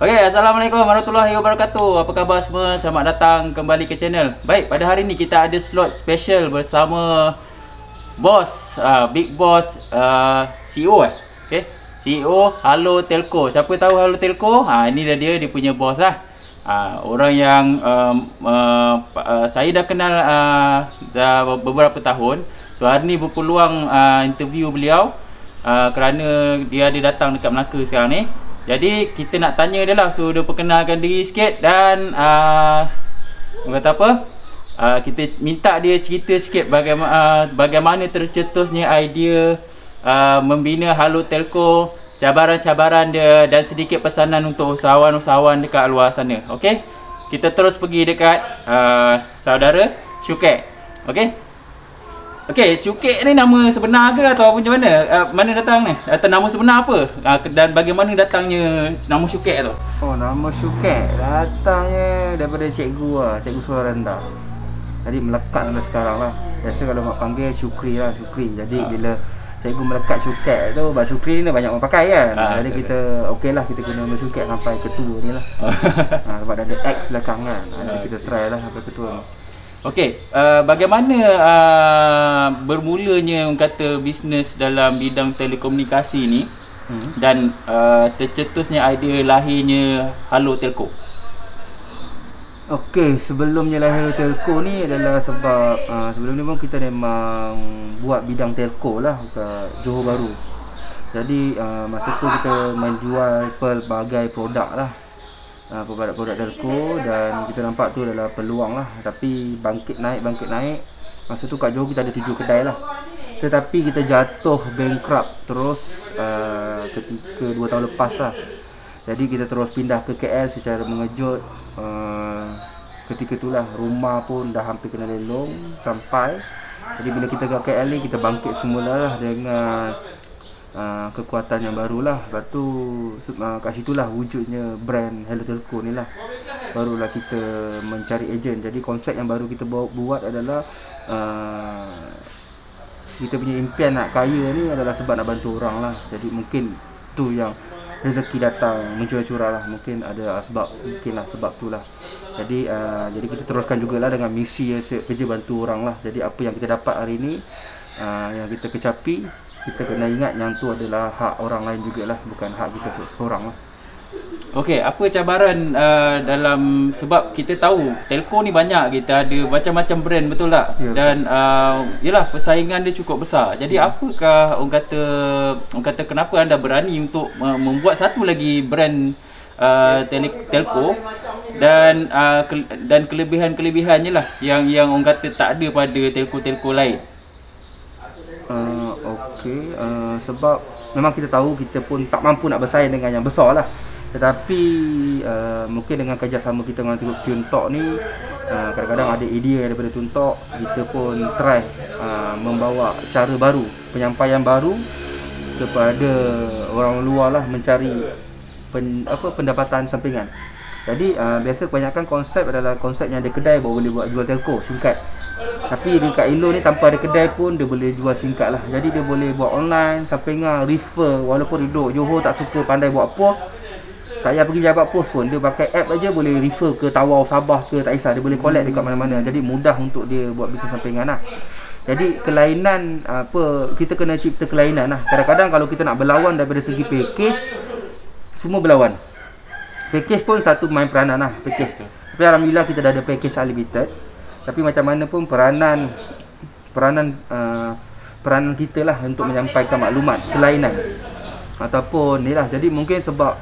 Okey, Assalamualaikum warahmatullahi wabarakatuh. Apa khabar semua? Selamat datang kembali ke channel. Baik, pada hari ini kita ada slot special bersama bos, big boss, CEO okey. CEO Halo Telco. Siapa tahu Halo Telco? Ini dia punya bos lah. Orang yang saya dah kenal dah beberapa tahun. So hari ni berpeluang interview beliau kerana dia ada datang dekat Melaka sekarang ni. Jadi kita nak tanya dia lah. So dia perkenalkan diri sikit dan kata apa? Kita minta dia cerita sikit bagaimana tercetusnya idea membina Halo Telco, cabaran-cabaran dia dan sedikit pesanan untuk usahawan-usahawan dekat luar sana. Okey? Kita terus pergi dekat saudara Syukek. Okey? Okey, Syukek ni nama sebenar ke atau macam mana? Mana datang ni? Atau nama sebenar apa? Dan bagaimana datangnya nama Syukek tu? Oh, nama Syukek datangnya daripada cikgu lah, cikgu suara rendah. Jadi melekat sampai sekarang lah. Biasa kalau mak panggil Syukri lah, Syukri. Jadi bila cikgu melekat Syukek tu, sebab Syukri ni banyak orang pakai kan. Jadi kita okey lah, kita guna nama Syukek sampai ketua ni lah. Sebab dah ada X belakang kan. Jadi kita try lah sampai ketua ni. Okey, bagaimana bermulanya orang kata bisnes dalam bidang telekomunikasi ni dan tercetusnya idea lahirnya Halo Telco? Okey, sebelumnya lahir Telco ni adalah sebab sebelum ni pun kita memang buat bidang telco lah kat Johor Bahru. Jadi masa tu kita menjual pelbagai produk lah, produk telco, dan kita nampak tu adalah peluang lah. Tapi bangkit naik. Masa tu kat Johor kita ada 7 kedai lah. Tetapi kita jatuh bankrupt terus ketika 2 tahun lepas lah. Jadi kita terus pindah ke KL secara mengejut. Ketika itulah rumah pun dah hampir kena lelong sampai. Jadi bila kita ke KL ni, kita bangkit semula lah dengan kekuatan yang barulah. Lepas tu kat situlah wujudnya brand Halo Telco ni lah. Barulah kita mencari ejen. Jadi konsep yang baru kita buat adalah kita punya impian nak kaya ni adalah sebab nak bantu orang lah. Jadi mungkin tu yang rezeki datang mencurah-curah lah. Mungkin ada sebab, mungkin lah sebab tu lah. Jadi kita teruskan jugalah dengan misi kerja bantu orang lah. Jadi apa yang kita dapat hari ni, yang kita kecapi, kita kena ingat yang tu adalah hak orang lain jugalah, bukan hak kita seorang lah. Okey, apa cabaran dalam, sebab kita tahu telco ni banyak, kita ada macam-macam brand, betul tak? Ya, dan yalah, persaingan dia cukup besar. Jadi apakah orang kata kenapa anda berani untuk membuat satu lagi brand telco dan kelebihan-kelebihannya lah yang orang kata tak ada pada telco-telco lain? Okey, sebab memang kita tahu kita pun tak mampu nak bersaing dengan yang besar lah. Tetapi mungkin dengan kerjasama kita dengan Tuntok ni, kadang-kadang ada idea daripada Tuntok, kita pun try membawa cara baru, penyampaian baru kepada orang luar lah, mencari pendapatan sampingan. Jadi biasa kebanyakan konsep adalah konsep yang ada kedai baru boleh buat jual telco, singkat. Tapi dekat Elo ni tanpa ada kedai pun dia boleh jual singkat lah. Jadi dia boleh buat online, sampingan, refer. Walaupun duduk Johor tak suka pandai buat post, tak payah pergi jabat post pun, dia pakai app aja boleh refer ke Tawau, Sabah ke, tak kisah, dia boleh collect dekat mana-mana. Jadi mudah untuk dia buat bisnes sampingan lah. Jadi kelainan kita kena cipta kelainan lah. Kadang-kadang kalau kita nak berlawan daripada segi package, semua berlawan. Package pun satu main peranan lah, package tu. Tapi alhamdulillah kita dah ada package unlimited. Tapi macam mana pun peranan kita lah untuk menyampaikan maklumat kelainan ataupun ni lah. Jadi mungkin sebab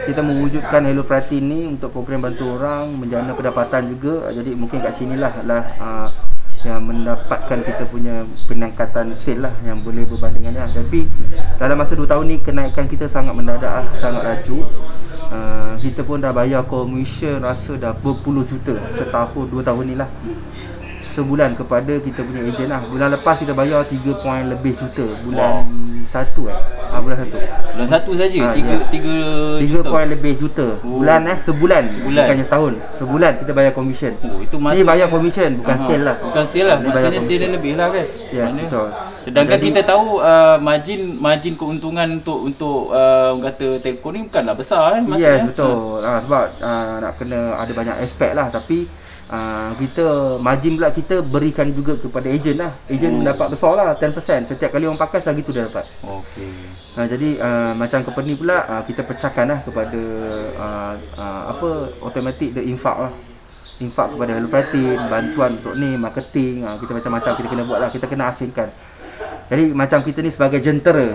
kita mewujudkan Hello Pratin ni untuk program bantu orang, menjana pendapatan juga. Jadi mungkin kat sinilah yang mendapatkan kita punya peningkatan sale lah yang boleh berbandingan lah. Tapi dalam masa 2 tahun ni kenaikan kita sangat mendadak lah, sangat laju. Kita pun dah bayar komisen rasa dah berpuluh juta setahun 2 tahun ni lah. sebulan kepada kita punya ejen lah. Bulan lepas kita bayar 3 point lebih juta. Bulan 1 bulan 1. Bulan 1 saja. 3 3 juta. point lebih juta. Bulan sebulan. Bukannya setahun. Sebulan kita bayar commission. Itu Ni bayar commission, bukan sale lah. Bukan sale lah. Ni bayar Maksudnya sale lebih lah kan. Ya, betul. Sedangkan kita tahu margin keuntungan untuk orang kata telco ni bukanlah besar kan maksudnya. Yes, betul. Sebab nak kena ada banyak aspek lah, tapi kita margin pula kita berikan juga kepada ejen lah. Ejen mendapat besar lah, 10%. Setiap kali orang pakai lagi tu dia dapat. Okey. Jadi macam company pula kita pecahkan lah kepada automatic the infak lah. Infak kepada Hello Platin, bantuan untuk ni, marketing, kita macam-macam kita kena buat lah, kita kena asingkan. Jadi macam kita ni sebagai jentera,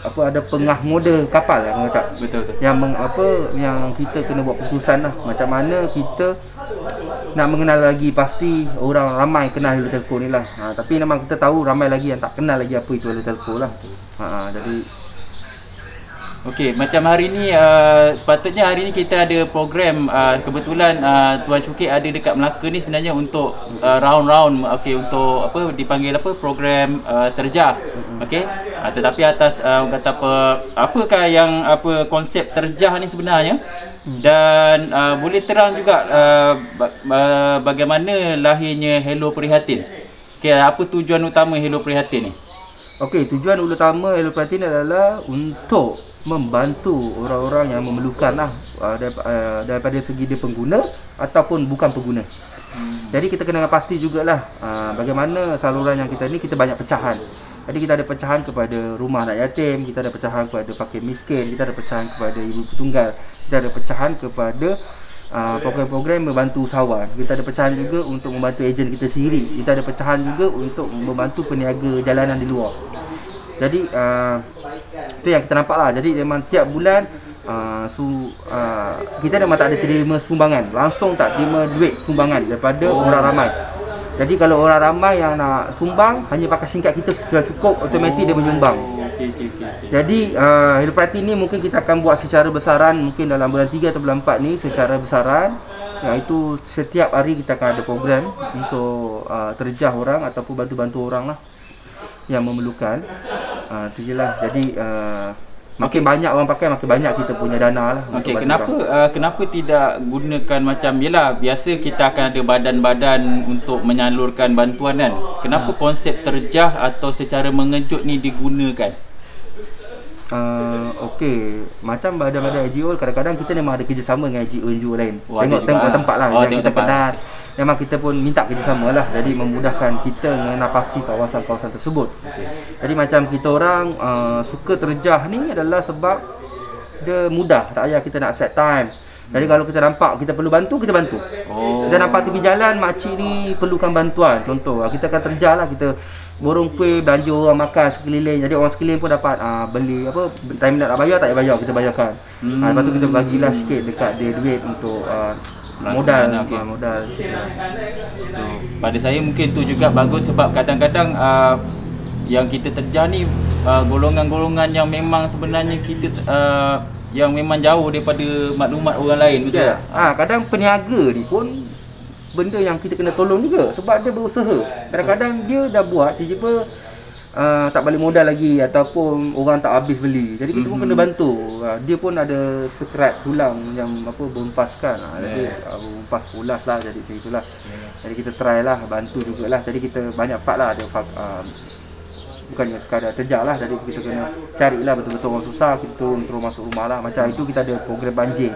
ada pengah moda kapal lah, Betul. yang kita kena buat keputusan lah, macam mana kita nak mengenal lagi. Pasti orang ramai kenal Hello Telco ni lah, tapi memang kita tahu ramai lagi yang tak kenal lagi apa itu Hello Telco lah. Jadi okey, macam hari ni sepatutnya hari ni kita ada program, kebetulan Tuan Syukit ada dekat Melaka ni sebenarnya untuk round-round, untuk dipanggil program terjah. Okey, tetapi atas orang kata apakah yang konsep terjah ni sebenarnya, dan boleh terang juga bagaimana lahirnya Hello Prihatin. Okey, apa tujuan utama Hello Prihatin ni? Okey, tujuan utama Hello Prihatin adalah untuk membantu orang-orang yang memerlukan lah, daripada segi dia pengguna ataupun bukan pengguna. Jadi kita kena pasti jugalah bagaimana saluran yang kita ni, kita banyak pecahan. Jadi kita ada pecahan kepada rumah anak yatim, kita ada pecahan kepada fakir miskin, kita ada pecahan kepada ibu tunggal, kita ada pecahan kepada program-program membantu usahawan, kita ada pecahan juga untuk membantu ejen kita sendiri, kita ada pecahan juga untuk membantu peniaga jalanan di luar. Jadi itu yang kita nampak lah. Jadi memang tiap bulan kita memang tak ada terima sumbangan, langsung tak terima duit sumbangan daripada orang ramai. Jadi kalau orang ramai yang nak sumbang, hanya pakai singkat kita sudah cukup, automatik dia menyumbang. Jadi Hello Prihatin ni mungkin kita akan buat secara besaran, mungkin dalam bulan 3 atau bulan 4 ni secara besaran, iaitu setiap hari kita akan ada program untuk terjah orang ataupun bantu-bantu orang lah yang memerlukan. Itu je lah. Jadi makin banyak orang pakai, makin banyak kita punya dana lah. Okey, kenapa tidak gunakan macam, yelah biasa kita akan ada badan-badan untuk menyalurkan bantuan kan. Kenapa konsep terjah atau secara mengejut ni digunakan? Okey, macam badan-badan NGO kadang-kadang kita memang ada kerjasama dengan NGO lain. Tengok tempat lah yang kita kenal. Memang kita pun minta kerjasama lah, jadi memudahkan kita mengenal pasti kawasan-kawasan tersebut. Jadi macam kita orang suka terjah ni adalah sebab dia mudah, tak payah kita nak set time. Jadi kalau kita nampak kita perlu bantu, kita bantu. Kita nampak tepi jalan makcik ni perlukan bantuan, contoh kita akan terjah lah, kita borong kuih, belanja orang makan sekeliling. Jadi orang sekeliling pun dapat beli time nak bayar, tak payah bayar, kita bayarkan. Lepas tu kita bagilah sikit dekat dia duit untuk modal. Pada saya mungkin tu juga bagus, sebab kadang-kadang yang kita terjah ni golongan-golongan yang memang sebenarnya kita yang memang jauh daripada maklumat orang lain, betul tak? Kadang peniaga ni pun benda yang kita kena tolong juga, sebab dia berusaha. Kadang-kadang dia dah buat, tiba-tiba tak balik modal lagi ataupun orang tak habis beli. Jadi kita pun kena bantu. Dia pun ada sekerat tulang yang berempaskan. Jadi berempas pulas lah, jadi macam itulah. Jadi kita try lah, bantu jugalah. Jadi kita banyak part lah, ada bukannya sekadar terjah lah. Jadi kita kena carilah betul-betul orang susah, kita turun masuk rumah lah. Macam itu kita ada program banjir.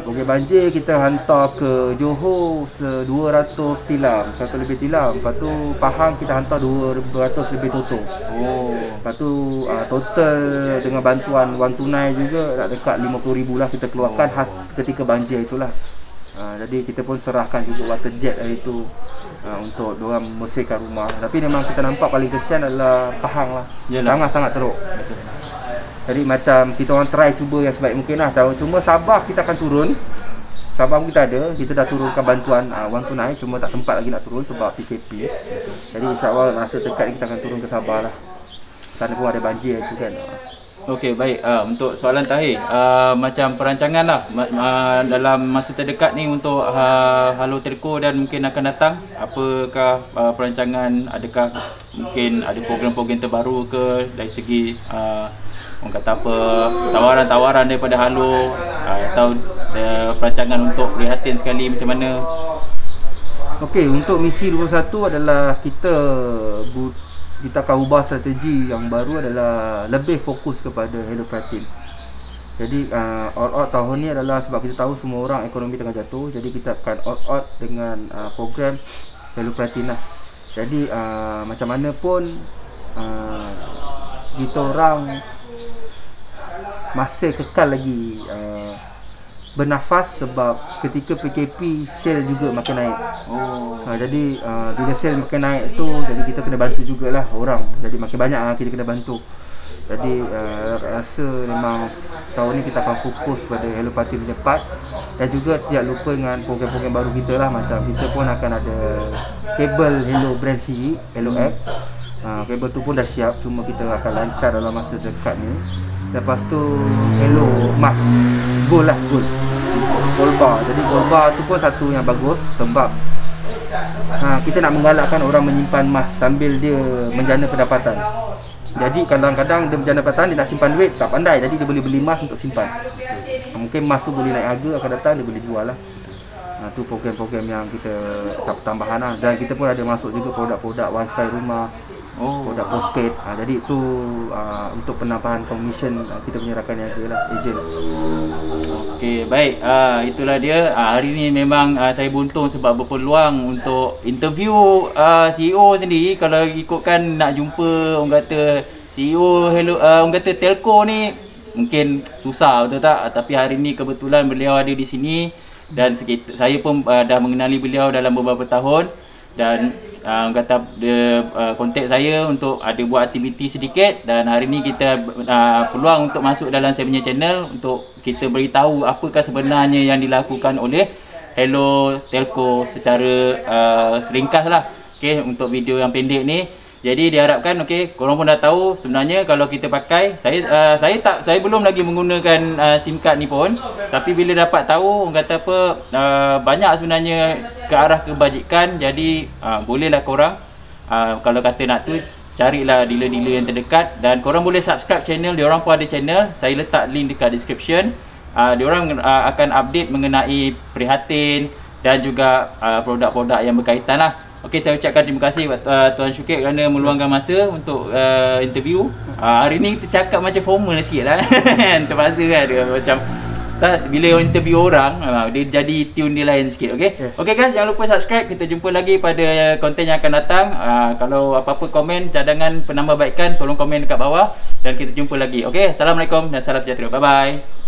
Program banjir kita hantar ke Johor 200 tilam, 100 lebih tilam. Lepas tu Pahang kita hantar 200 lebih totong. Lepas tu total dengan bantuan wang tunai juga nak dekat 50,000 lah kita keluarkan khas ketika banjir itulah. Jadi kita pun serahkan juga water jet hari itu untuk diorang membersihkan rumah. Tapi memang kita nampak paling kesian adalah Pahang lah. Sangat-sangat teruk. Jadi macam kita orang try cuba yang sebaik mungkin lah. Cuma Sabah kita akan turun. Sabah kita ada, kita dah turunkan bantuan wang tunai, cuma tak sempat lagi nak turun sebab PKP. Jadi insyaAllah masa dekat kita akan turun ke Sabah lah. Sana pun ada banjir itu kan. Okey, baik. Untuk soalan terakhir, macam perancangan lah dalam masa terdekat ni untuk Halo Telco dan mungkin akan datang, apakah perancangan, adakah mungkin ada program-program terbaru ke dari segi orang kata apa, tawaran-tawaran daripada Halo, atau perancangan untuk prihatin sekali macam mana? Okey, untuk misi 21 adalah kita akan ubah strategi yang baru, adalah lebih fokus kepada Hello Prihatin. Jadi all-out tahun ni adalah sebab kita tahu semua orang ekonomi tengah jatuh, jadi kita akan all-out dengan program Hello Prihatin lah. Jadi macam mana pun kita orang masih kekal lagi bernafas, sebab ketika PKP sale juga makin naik. Jadi bila sale makin naik tu, jadi kita kena bantu jugalah orang. Jadi makin banyak kita kena bantu. Jadi rasa memang tahun ni kita akan fokus pada Hello Prihatin punya part, dan juga tidak lupa dengan program-program baru kita lah. Macam kita pun akan ada kabel Hello brand sendiri, Hello App. Kabel tu pun dah siap, cuma kita akan lancar dalam masa dekat ni. Lepas tu Hello Mask Gold lah, Gold Bar. Jadi Gold Bar tu pun satu yang bagus, sebab kita nak menggalakkan orang menyimpan emas sambil dia menjana pendapatan. Jadi kadang-kadang dia menjana pendapatan, dia nak simpan duit tak pandai, jadi dia boleh beli emas untuk simpan. Mungkin emas tu boleh naik harga, akan datang dia boleh jual lah. Tu program-program yang kita tambahan lah. Dan kita pun ada masuk juga produk-produk wifi rumah, produk postpaid. Jadi itu untuk penambahan komisen kita punya rakan niaga lah, ejen. Okey, baik. Itulah dia. Hari ni memang saya beruntung sebab berpeluang untuk interview CEO sendiri. Kalau ikutkan nak jumpa orang kata CEO Hello, orang kata Telco ni mungkin susah, betul tak? Tapi hari ni kebetulan beliau ada di sini, dan saya pun dah mengenali beliau dalam beberapa tahun, dan kata dia kontak saya untuk ada buat aktiviti sedikit, dan hari ni kita peluang untuk masuk dalam saya punya channel untuk kita beritahu apakah sebenarnya yang dilakukan oleh Hello Telco secara ringkas lah. Okey, untuk video yang pendek ni. Jadi diharapkan korang pun dah tahu sebenarnya kalau kita pakai, saya belum lagi menggunakan SIM card ni pun, tapi bila dapat tahu orang kata apa banyak sebenarnya ke arah kebajikan. Jadi bolehlah korang kalau kata nak tu, carilah dealer-dealer yang terdekat, dan korang boleh subscribe channel diorang pun ada channel, saya letak link dekat description. Diorang akan update mengenai prihatin dan juga produk-produk yang berkaitan lah. Okey, saya ucapkan terima kasih Tuan Syukit kerana meluangkan masa untuk interview. Hari ni kita cakap macam formal sikit lah. Terpaksa kan dia macam bila interview orang dia jadi tune dia lain sikit. Okey, yes. Okey guys, jangan lupa subscribe. Kita jumpa lagi pada konten yang akan datang. Kalau apa-apa komen, cadangan, penambahbaikan, tolong komen dekat bawah, dan kita jumpa lagi. Okey, Assalamualaikum dan salam sejahtera. Bye bye.